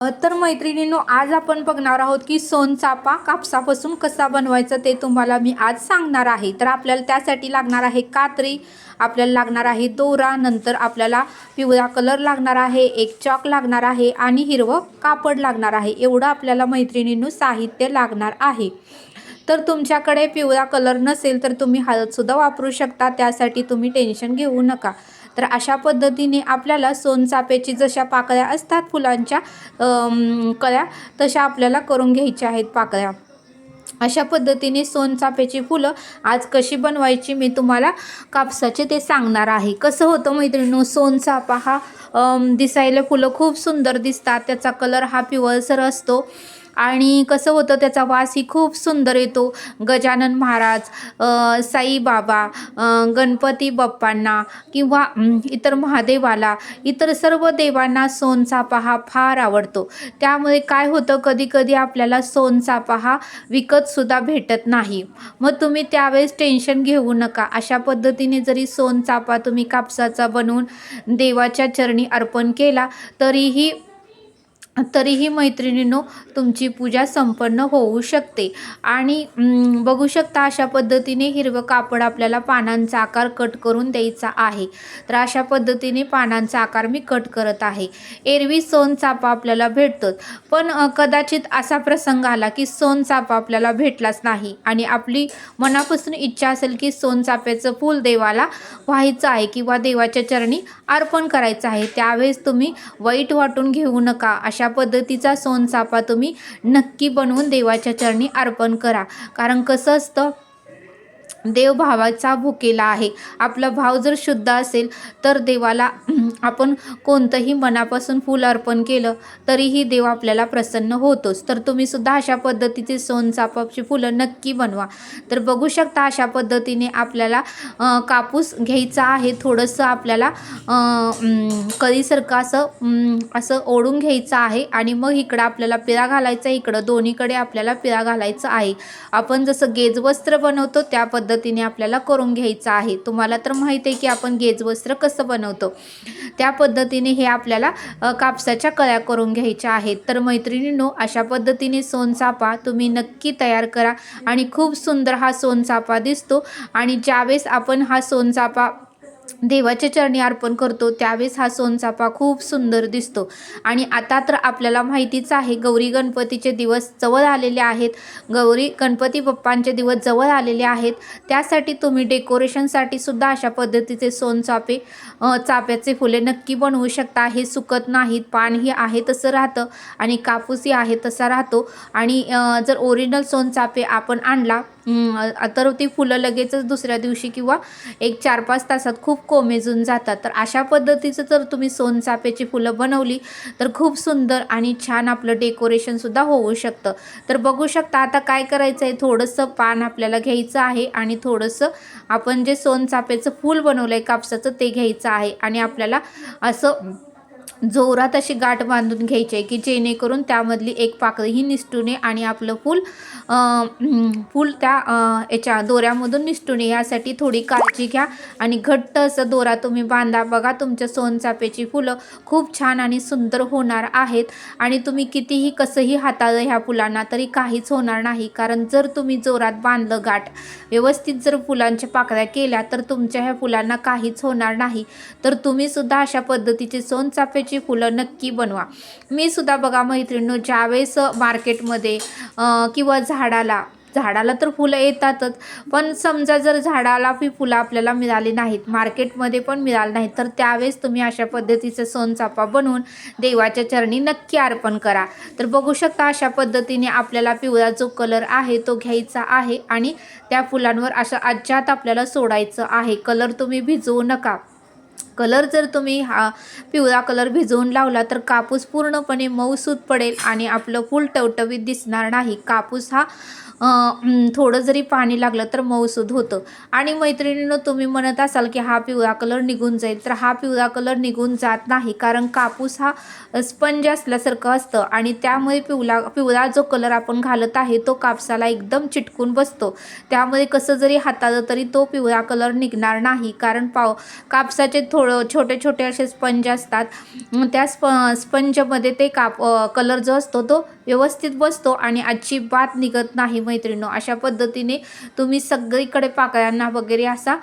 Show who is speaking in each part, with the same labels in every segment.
Speaker 1: तर मैत्रिणींनो, आज आपण बघणार आहोत की सोनचाफा कापसापासून कसा बनवायचा ते तुम्हाला मी आज सांगणार आहे. तर आपल्याला त्यासाठी लागणार आहे कात्री, आपल्याला लागणार आहे दोरा, नंतर आपल्याला पिवळा कलर लागणार आहे, एक चॉक लागणार आहे आणि हिरवं कापड लागणार आहे. एवढं आपल्याला मैत्रिणींनो साहित्य लागणार आहे. तर तुमच्याकडे पिवळा कलर नसेल तर तुम्ही हळदसुद्धा वापरू शकता, त्यासाठी तुम्ही टेन्शन घेऊ नका. तर अशा पद्धतीने आपल्याला सोनचाफ्याची जशा पाकळ्या असतात फुलांच्या कळ्या, तशा आपल्याला करून घ्यायच्या आहेत पाकळ्या. अशा पद्धतीने सोनचाफ्याची फुलं आज कशी बनवायची मी तुम्हाला कापसाचे ते सांगणार आहे. कसं होतं मैत्रिणींनो, सोनचाफा हा दिसायला फुलं खूप सुंदर दिसतात, त्याचा कलर हा पिवळसर असतो आणि कसं होतं त्याचा वासही खूप सुंदर येतो. गजानन महाराज, साईबाबा, गणपती बाप्पांना किंवा इतर महादेवाला, इतर सर्व देवांना सोनचाफा हा फार आवडतो. त्यामुळे काय होतं, कधी कधी आपल्याला सोनचाफा हा विकतसुद्धा भेटत नाही. मग तुम्ही त्यावेळेस टेन्शन घेऊ नका. अशा पद्धतीने जरी सोनचाफा तुम्ही कापसाचा बनवून देवाच्या चरणी अर्पण केला तरीही मैत्रिणींनो तुमची पूजा संपन्न होऊ शकते. आणि बघू शकता अशा पद्धतीने हिरवं कापड आपल्याला पानांचा आकार कट करून द्यायचा आहे. तर अशा पद्धतीने पानांचा आकार मी कट करत आहे. एरवी सोनचाफा आपल्याला भेटतो, पण कदाचित असा प्रसंग आला की सोनचाफा आपल्याला भेटलाच नाही आणि आपली मनापासून इच्छा असेल की सोनचाफ्याचं फूल देवाला व्हायचं आहे किंवा देवाच्या चरणी अर्पण करायचं आहे. त्यावेळेस तुम्ही वाईट वाटून घेऊ नका. अशा पद्धतीचा सोनचाफा तुम्ही नक्की बनवून देवाच्या चरणी अर्पण करा. कारण कसं असतं, देव भावाचा भुकेला आहे. आपला भाव जर शुद्ध असेल तर देवाला आपण कोणतंही मनापासून फूल अर्पण केलं तरीही देव आपल्याला प्रसन्न होतोच. तर तुम्ही सुद्धा अशा पद्धतीचे सोनचाफाची फुलं नक्की बनवा. तर बघू शकता अशा पद्धतीने आपल्याला कापूस घ्यायचा आहे. थोडंसं आपल्याला कळीसारखं असं ओढून घ्यायचं आहे आणि मग इकडं आपल्याला पिळा घालायचा, इकडं दोन्हीकडे आपल्याला पिळा घालायचा आहे. आपण जसं गेजवस्त्र बनवतो त्या पद्धतीने आपल्याला करून घ्यायचं आहे. तुम्हाला तर माहिती आहे की आपण गेजवस्त्र कसं बनवतो, त्या पद्धतीने हे आपल्याला कापसाच्या कळ्या करून घ्यायच्या आहेत. तर मैत्रिणींनो, अशा पद्धतीने सोनचाफा तुम्ही नक्की तयार करा आणि खूप सुंदर हा सोनचाफा दिसतो. आणि ज्यावेळेस आपण हा सोनचाफा देवाच्या चरणी अर्पण करतो त्यावेळेस हा सोनचाफा खूप सुंदर दिसतो. आणि आता तर आपल्याला माहितीच आहे, गौरी गणपतीचे दिवस जवळ आलेले आहेत, गौरी गणपती बाप्पांचे दिवस जवळ आलेले आहेत. त्यासाठी तुम्ही डेकोरेशनसाठी सुद्धा अशा पद्धतीचे चाफ्याचे फुले नक्की बनवू शकता. हे सुकत नाहीत, पानही आहे तसं राहतं आणि कापूसही आहे तसा राहतो. आणि जर ओरिजिनल सोनचाफे आपण आणला तर ती फुलं लगेचच दुसऱ्या दिवशी किंवा एक 4-5 तासात खूप कोमेजून जातात. तर अशा पद्धतीचं जर तुम्ही सोनचाफ्याची फुलं बनवली तर खूप सुंदर आणि छान आपलं डेकोरेशनसुद्धा होऊ शकतं. तर बघू शकता आता काय करायचं आहे, थोडंसं पान आपल्याला घ्यायचं आहे आणि थोडंसं आपण जे सोनचाफ्याचं फूल बनवलं आहे कापसाचं ते घ्यायचं आहे आणि आपल्याला असं जोरात अशी गाठ बांधून घ्यायची आहे की जेणेकरून त्यामधली एक पाकळीही निसटू नये आणि आपलं फूल त्या याच्या दोऱ्यामधून निसटू नये. यासाठी थोडी काळजी घ्या आणि घट्ट असं दोरा तुम्ही बांधा. बघा तुमच्या सोनचाफ्याची फुलं खूप छान आणि सुंदर होणार आहेत. आणि तुम्ही कितीही कसंही हाताळलं ह्या फुलांना तरी काहीच होणार नाही. कारण जर तुम्ही जोरात बांधलं गाठ, व्यवस्थित जर फुलांच्या पाकळ्या केल्या तर तुमच्या ह्या फुलांना काहीच होणार नाही. तर तुम्ही सुद्धा अशा पद्धतीचे सोनचाफ्याची फुलं नक्की बनवा. मी सुद्धा बघा मैत्रिणींनो, ज्यावेळेस मार्केटमध्ये किंवा झाडाला तर फुलं येतातच, पण समजा जर झाडाला फुलं आपल्याला मिळाली नाहीत, मार्केटमध्ये पण मिळाली नाहीत, तर त्यावेळेस तुम्ही अशा पद्धतीचं सोनचाफा बनवून देवाच्या चरणी नक्की अर्पण करा. तर बघू शकता अशा पद्धतीने आपल्याला पिवळा जो कलर आहे तो घ्यायचा आहे आणि त्या फुलांवर असं अज्जात आपल्याला सोडायचं आहे. कलर तुम्ही भिजवू नका. कलर जर तुम्ही पिवळा कलर भिजवून लावला तर कापूस पूर्णपणे मऊसूत पडेल आणि आपलं फूल टवटवीत दिसणार नाही. कापूस हा थोडं जरी पाणी लागलं तर मऊसूद होतं. आणि मैत्रिणींनो, तुम्ही म्हणत असाल की हा पिवळा कलर निघून जाईल, तर हा पिवळा कलर निघून जात नाही, कारण कापूस हा स्पंज असल्यासारखं असतं आणि त्यामुळे पिवळा जो कलर आपण घालत आहे तो कापसाला एकदम चिटकून बसतो. त्यामुळे कसं जरी हाताळलं तरी तो पिवळा कलर निघणार नाही, कारण कापसाचे छोटे छोटे असे स्पंज असतात. त्या स्पंजमध्ये ते कलर जो असतो तो व्यवस्थित बसतो आणि अजिबात निघत नाही मैत्रिणींनो. अशा पद्धतीने तुम्ही सगळीकडे पाकळ्यांना वगैरे असा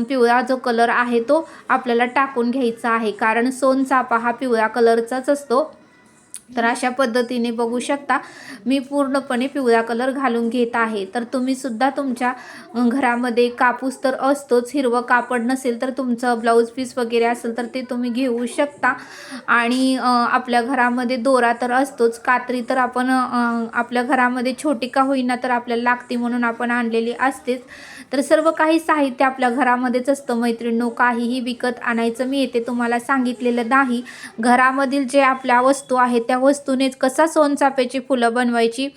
Speaker 1: पिवळा जो कलर आहे तो आपल्याला टाकून घ्यायचा आहे, कारण सोनचाफा हा पिवळा कलरचाच असतो. तर अशा पद्धतीने बघू शकता मी पूर्णपणे पिवळा कलर घालून घेत आहे. तर तुम्ही सुद्धा तुमच्या घरामध्ये कापूस तर असतोच, हिरवं कापड नसेल तर तुमचं ब्लाऊज पीस वगैरे असेल तर ते तुम्ही घेऊ शकता. आणि आपल्या घरामध्ये दोरा तर असतोच, कात्री तर आपण आपल्या घरामध्ये छोटी का होईना तर आपल्याला लागते म्हणून आपण आणलेली असतेच. तर सर्व काही साहित्य आपल्या घरामध्येच असतं मैत्रिणींनो, काहीही विकत आणायचं मी येते तुम्हाला सांगितलेलं नाही. घरामधील जे आपल्या वस्तू आहेत त्या वस्तूनेच कसा सोनचाफ्याची फुलं बनवायची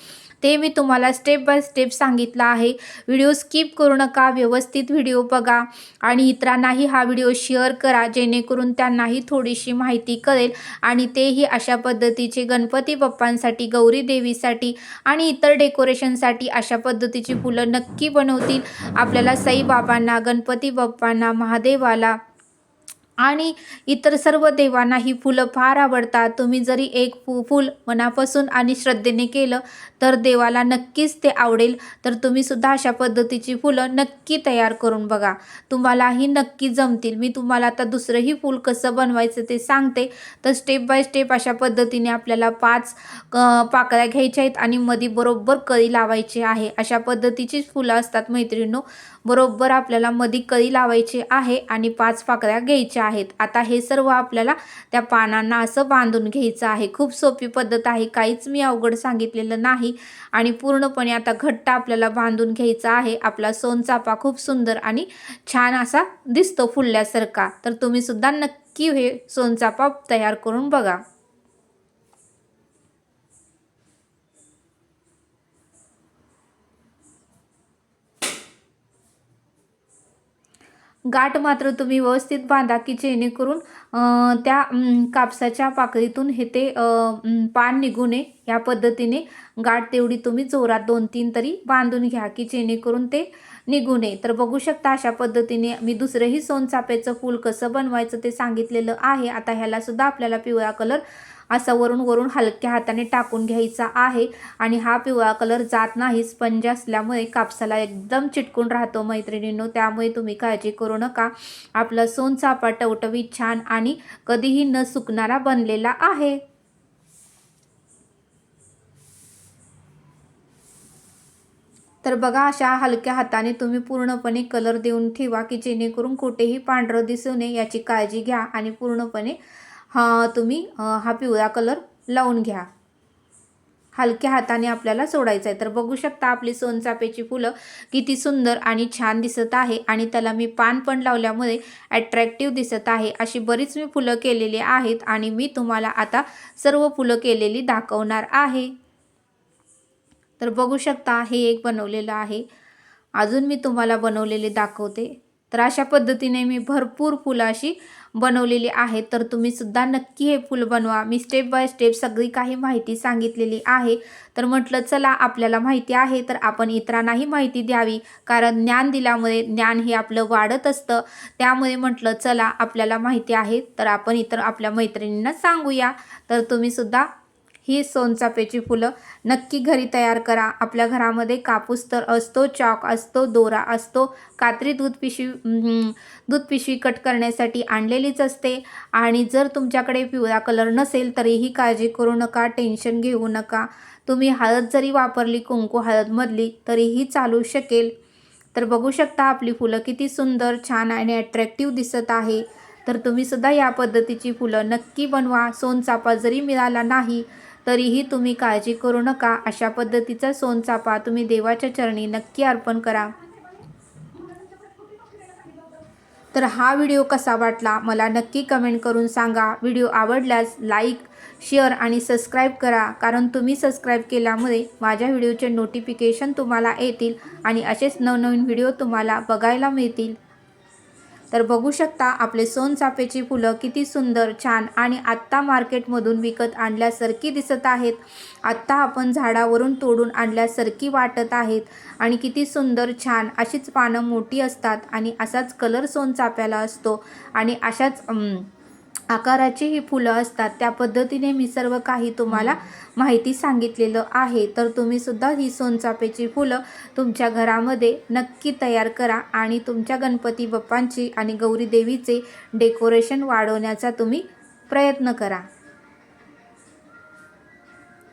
Speaker 1: ते मी तुम्हाला स्टेप बाय स्टेप सांगितलं आहे. व्हिडिओ स्किप करू नका, व्यवस्थित व्हिडिओ बघा आणि इतरांनाही हा व्हिडिओ शेअर करा, जेणेकरून त्यांनाही थोडीशी माहिती कळेल आणि तेही अशा पद्धतीचे गणपती बाप्पांसाठी, गौरी देवीसाठी आणि इतर डेकोरेशनसाठी अशा पद्धतीची फुलं नक्की बनवतील. आपल्याला साईबाबांना, गणपती बाप्पांना, महादेवाला आणि इतर सर्व देवांना ही फुलं फार आवडतात. तुम्ही जरी एक फूल मनापासून आणि श्रद्धेने केलं तर देवाला नक्कीच ते आवडेल. तर तुम्ही सुद्धा अशा पद्धतीची फुलं नक्की तयार करून बघा, तुम्हालाही नक्की जमतील. मी तुम्हाला आता दुसरंही फूल कसं बनवायचं ते सांगते. तर स्टेप बाय स्टेप अशा पद्धतीने आपल्याला 5 पाकळ्या घ्यायच्या आहेत आणि मध्ये बरोबर कळी लावायची आहे. अशा पद्धतीचीच फुलं असतात मैत्रिणींनो. बरोबर आपल्याला मध्ये कळी लावायची आहे आणि 5 पाकळ्या घ्यायच्या आहेत. आता हे सर्व आपल्याला त्या पानांना असं बांधून घ्यायचं आहे. खूप सोपी पद्धत आहे, काहीच मी अवघड सांगितलेलं नाही. आणि पूर्णपणे आता घट्ट आपल्याला बांधून घ्यायचा आहे. आपला सोनचाफा खूप सुंदर आणि छान असा दिसतो फुलल्यासारखा. तर तुम्ही सुद्धा नक्की हे सोनचाफा तयार करून बघा. गाठ मात्र तुम्ही व्यवस्थित बांधा की जेणेकरून त्या कापसाच्या पाकळीतून हे ते पान निघू नये. या पद्धतीने गाठ तेवढी तुम्ही जोरात 2-3 तरी बांधून घ्या की जेणेकरून ते निघू नये. तर बघू शकता अशा पद्धतीने मी दुसरंही सोनचाफ्याचं फूल कसं बनवायचं ते सांगितलेलं आहे. आता ह्याला सुद्धा आपल्याला पिवळा कलर असा वरून हलक्या हाताने टाकून घ्यायचा आहे आणि हा पिवळा कलर जात नाही, स्पंज असल्यामुळे कापसाला एकदम चिटकून राहतो मैत्रिणींनो. त्यामुळे तुम्ही काळजी करू नका, आपला सोनचाफा टवटवीत छान आणि कधीही न सुकणारा बनलेला आहे. तर बघा अशा हलक्या हाताने तुम्ही पूर्णपणे कलर देऊन ठेवा की जेणेकरून कुठेही पांढरं दिसू नये याची काळजी घ्या आणि पूर्णपणे तुम्ही हा पिवळा कलर लावून घ्या. हलक्या हाताने आपल्याला सोडायचं आहे. तर बघू शकता आपली सोनचाफ्याची फुलं किती सुंदर आणि छान दिसत आहे आणि त्याला मी पान पण लावल्यामुळे अट्रॅक्टिव्ह दिसत आहे. अशी बरीच मी फुलं केलेली आहेत आणि मी तुम्हाला आता सर्व फुलं केलेली दाखवणार आहे. तर बघू शकता हे एक बनवलेलं आहे, अजून मी तुम्हाला बनवलेले दाखवते. तर अशा पद्धतीने मी भरपूर फुलं अशी बनवलेली आहेत. तर तुम्ही सुद्धा नक्की हे फूल बनवा. मी स्टेप बाय स्टेप सगळी काही माहिती सांगितलेली आहे. तर म्हटलं चला आपल्याला माहिती आहे तर आपण इतरांनाही माहिती द्यावी, कारण ज्ञान दिल्यामुळे ज्ञान हे आपलं वाढत असतं. त्यामुळे म्हटलं चला आपल्याला माहिती आहे तर आपण इतर आपल्या मैत्रिणींना सांगूया. तर तुम्ही सुद्धा ही सोनचाफ्याची फुलं नक्की घरी तयार करा. आपल्या घरामध्ये कापूस तर असतो, चॉक असतो, दोरा असतो, कात्री दूध पिशवी कट करण्यासाठी आणलेलीच असते. आणि जर तुमच्याकडे पिवळा कलर नसेल तरीही काळजी करू नका, टेन्शन घेऊ नका. तुम्ही हळद जरी वापरली, कुंकू हळदमधली, तरीही चालू शकेल. तर बघू शकता आपली फुलं किती सुंदर, छान आणि अट्रॅक्टिव्ह दिसत आहे. तर तुम्ही सुद्धा या पद्धतीची फुलं नक्की बनवा. सोनचाफा जरी मिळाला नाही तरीही तुम्ही काळजी करू नका, अशा पद्धतीचा सोनचाफा तुम्ही देवाच्या चरणी नक्की अर्पण करा. तर हा व्हिडिओ कसा वाटला मला नक्की कमेंट करून सांगा. व्हिडिओ आवडल्यास लाईक, शेअर आणि सबस्क्राईब करा, कारण तुम्ही सबस्क्राईब केल्यामुळे माझ्या व्हिडिओचे नोटिफिकेशन तुम्हाला येतील आणि असेच नवनवीन व्हिडिओ तुम्हाला बघायला मिळतील. तर बघू शकता आपले सोनचाफेची फुलं किती सुंदर, छान आणि आत्ता मार्केटमधून विकत आणल्यासारखी दिसत आहेत. आत्ता आपण झाडावरून तोडून आणल्यासारखी वाटत आहेत आणि किती सुंदर, छान अशीच पानं मोठी असतात आणि असाच कलर सोनचाफ्याला असतो आणि अशाच आकाराची ही फुलं असतात. त्या पद्धतीने मी सर्व काही तुम्हाला माहिती सांगितलेलं आहे. तर तुम्ही सुद्धा ही सोनचाफ्याची फुलं तुमच्या घरामध्ये नक्की तयार करा आणि तुमच्या गणपती बाप्पांची आणि गौरी देवीचे डेकोरेशन वाढवण्याचा तुम्ही प्रयत्न करा.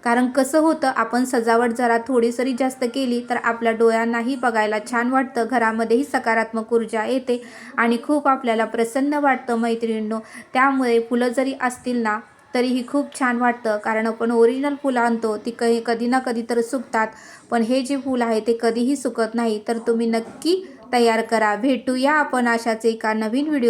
Speaker 1: कारण कसं होतं, आपण सजावट जरा थोडीसरी जास्त केली तर आपल्या डोळ्यांनाही बघायला छान वाटतं, घरामध्येही सकारात्मक ऊर्जा येते आणि खूप आपल्याला प्रसन्न वाटतं मैत्रिणींनो. त्यामुळे फुलं जरी असतील ना तरीही खूप छान वाटतं, कारण आपण ओरिजिनल फुलं आणतो ती कधी ना कधी तर सुकतात, पण हे जे फूल आहे ते कधीही सुकत नाही. तर तुम्ही नक्की तयार करा. भेटूया आपण अशाच एका नवीन व्हिडिओ